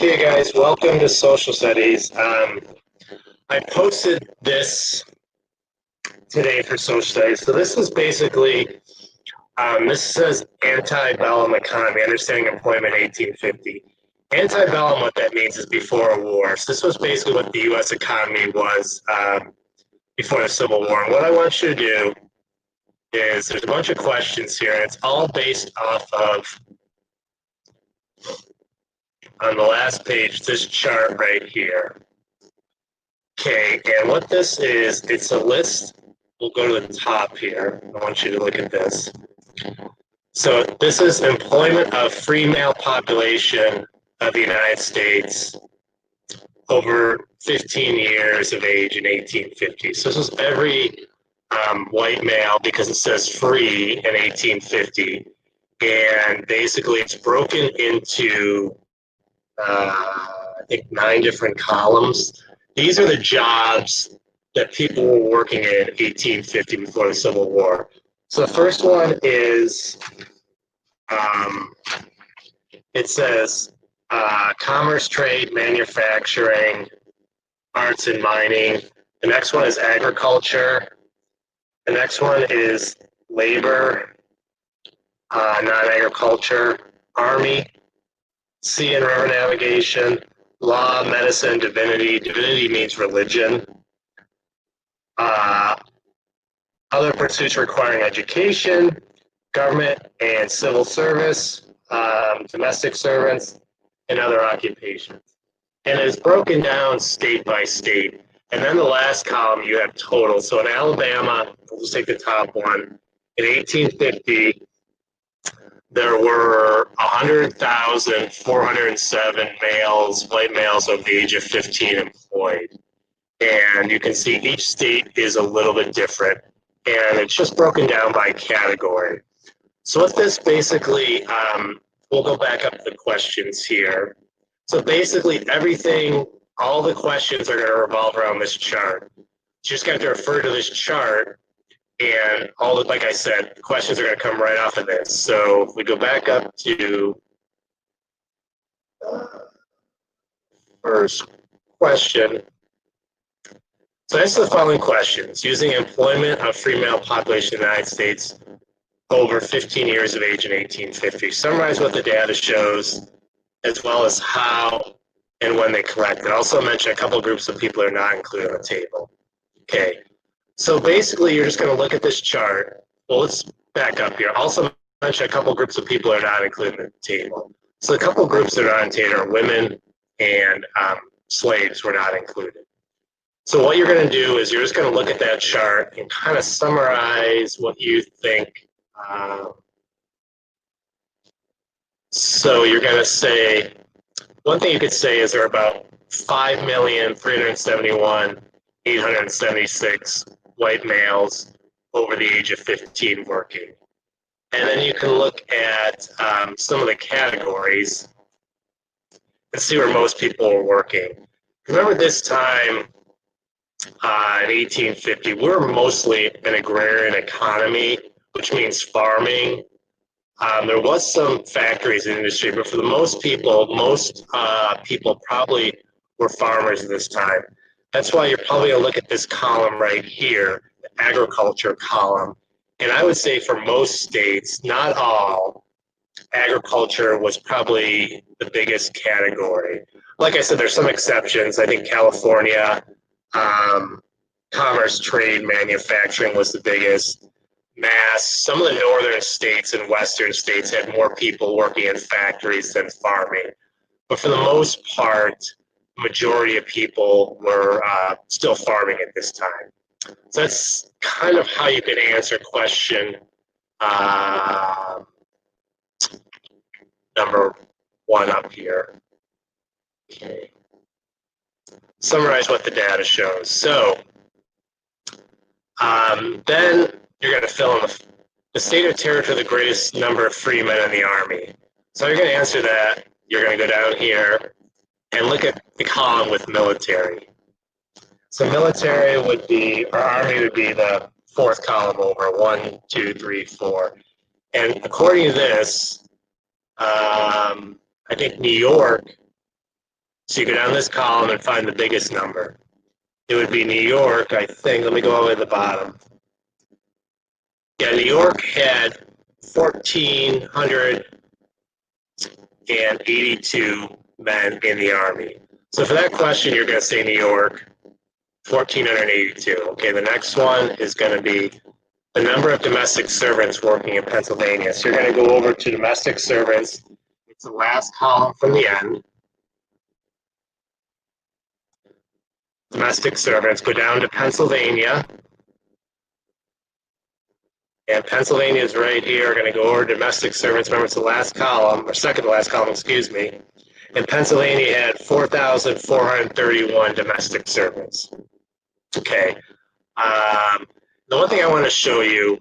Okay, guys, welcome to Social Studies. I posted this today for Social Studies. So this is basically, this says antebellum economy, understanding employment 1850. Antebellum, what that means is before a war. So this was basically what the U.S. economy was before the Civil War. And what I want you to do is there's a bunch of questions here, and it's all based off of, on the last page, this chart right here. Okay, and what this is, it's a list. We'll go to the top here. I want you to look at this. So this is employment of free male population of the United States over 15 years of age in 1850. So this is every white male because it says free in 1850. And basically it's broken into, I think, 9 different columns. These are the jobs that people were working in 1850 before the Civil War. So the first one is, it says commerce, trade, manufacturing, arts and mining. The next one is agriculture. The next one is labor, non-agriculture, army, sea and river navigation, law, medicine, divinity. Divinity means religion. Other pursuits requiring education, government and civil service, domestic servants, and other occupations. And it's broken down state by state. And then the last column, you have total. So in Alabama, we'll just take the top one. In 1850, there were 100,407 males, white males over the age of 15 employed. And you can see each state is a little bit different. And it's just broken down by category. So what this basically, we'll go back up to the questions here. So basically everything, all the questions are going to revolve around this chart. You just got to refer to this chart, and all the, like I said, the questions are going to come right off of this. So if we go back up to first question. So answer the following questions. Using employment of free male population in the United States over 15 years of age in 1850. Summarize what the data shows, as well as how and when they collected. Also mention a couple of groups of people are not included on the table. Okay, so basically you're just going to look at this chart. Well, let's back up here. Also mention a couple of groups of people are not included in the table. So a couple of groups that are on the table are women and slaves were not included. So what you're going to do is you're just going to look at that chart and kind of summarize what you think. So you're going to say, one thing you could say is there are about 5,371,876 white males over the age of 15 working. And then you can look at some of the categories and see where most people are working. Remember this time, in 1850, we were mostly an agrarian economy, which means farming. There was some factories in industry, but for the most people probably were farmers at this time. That's why you're probably going to look at this column right here, the agriculture column. And I would say for most states, not all, agriculture was probably the biggest category. Like I said, there's some exceptions. I think California, commerce, trade, manufacturing was the biggest. Mass, some of the northern states and western states had more people working in factories than farming. But for the most part, the majority of people were still farming at this time. So that's kind of how you can answer question number 1 up here. Okay. Summarize what the data shows. So then you're going to fill in the state or territory with the greatest number of free men in the Army. So you're going to answer that. You're going to go down here and look at the column with military. So military would be, or Army would be the 4th column over, 1, 2, 3, 4. And according to this, I think New York So you go down this column and find the biggest number. It would be New York, I think. Let me go all the way to the bottom. Yeah, New York had 1,482 men in the Army. So for that question, you're going to say New York, 1,482. Okay, the next one is going to be the number of domestic servants working in Pennsylvania. So you're going to go over to domestic servants. It's the last column from the end. Domestic servants, go down to Pennsylvania. And Pennsylvania is right here. We're going to go over domestic servants. Remember, it's the last column, or second to last column, excuse me. And Pennsylvania had 4,431 domestic servants. Okay. The one thing I want to show you,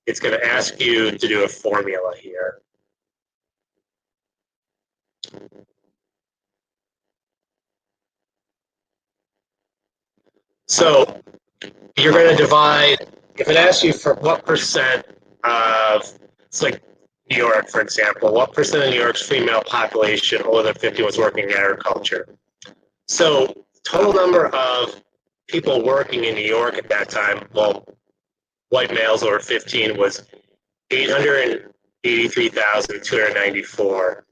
it's going to ask you to do a formula here. So you're going to divide, if it asks you for what percent of, it's like New York, for example, what percent of New York's female population older than 50 was working in agriculture? So total number of people working in New York at that time, well, white males over 15 was 883,294.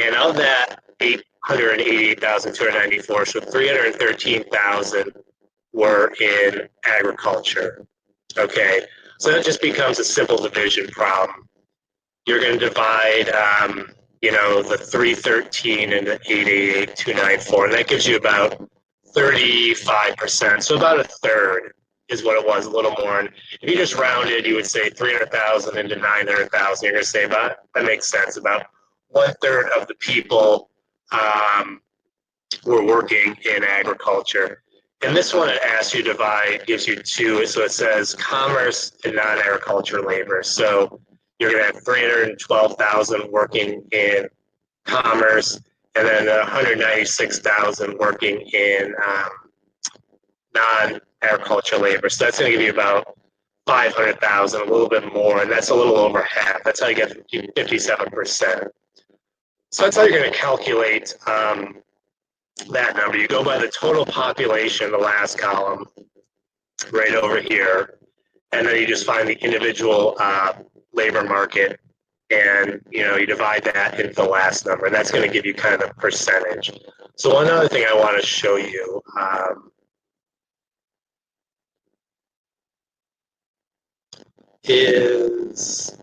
And of that 888,294, so 313,000 were in agriculture. Okay, so that just becomes a simple division problem. You're going to divide, the 313 into 888,294, and that gives you about 35%. So about a third is what it was, a little more. And if you just rounded, you would say 300,000 into 900,000. You're going to say about, that makes sense, about 1/3 of the people were working in agriculture. And this one, it asks you to divide, gives you two. So it says commerce and non-agriculture labor. So you're going to have 312,000 working in commerce, and then 196,000 working in non-agriculture labor. So that's going to give you about 500,000, a little bit more, and that's a little over half. That's how you get 57%. So that's how you're going to calculate that number. You go by the total population, the last column, right over here, and then you just find the individual labor market, and you divide that into the last number, and that's going to give you kind of the percentage. So one other thing I want to show you is,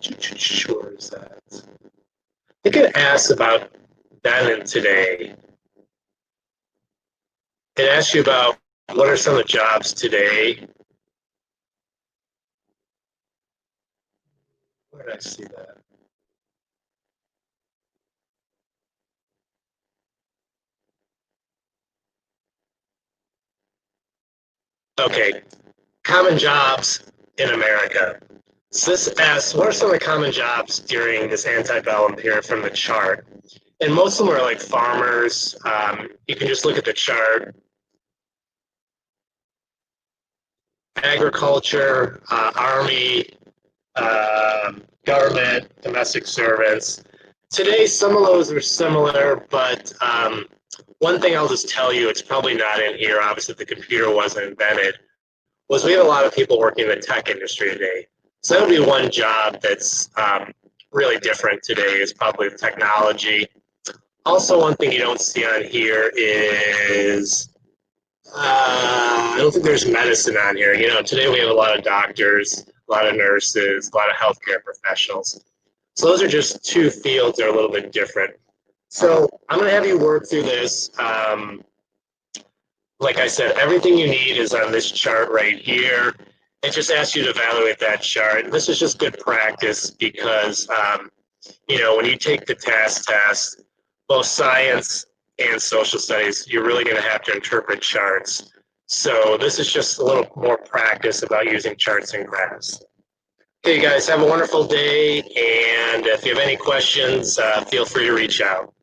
where is that? I think it asks about then and today. It asks you about what are some of the jobs today. Where did I see that? Okay, common jobs in America. So this asks, what are some of the common jobs during this antebellum period from the chart? And most of them are like farmers. You can just look at the chart. Agriculture, army, government, domestic servants. Today, some of those are similar, but one thing I'll just tell you, it's probably not in here, obviously the computer wasn't invented, was we have a lot of people working in the tech industry today. So that would be one job that's really different today is probably the technology. Also, one thing you don't see on here is, I don't think there's medicine on here. Today we have a lot of doctors, a lot of nurses, a lot of healthcare professionals. So those are just two fields that are a little bit different. So I'm going to have you work through this. Like I said, everything you need is on this chart right here. It just asks you to evaluate that chart. This is just good practice because, when you take the TASK test, both science and social studies, you're really going to have to interpret charts. So this is just a little more practice about using charts and graphs. Okay, guys, have a wonderful day. And if you have any questions, feel free to reach out.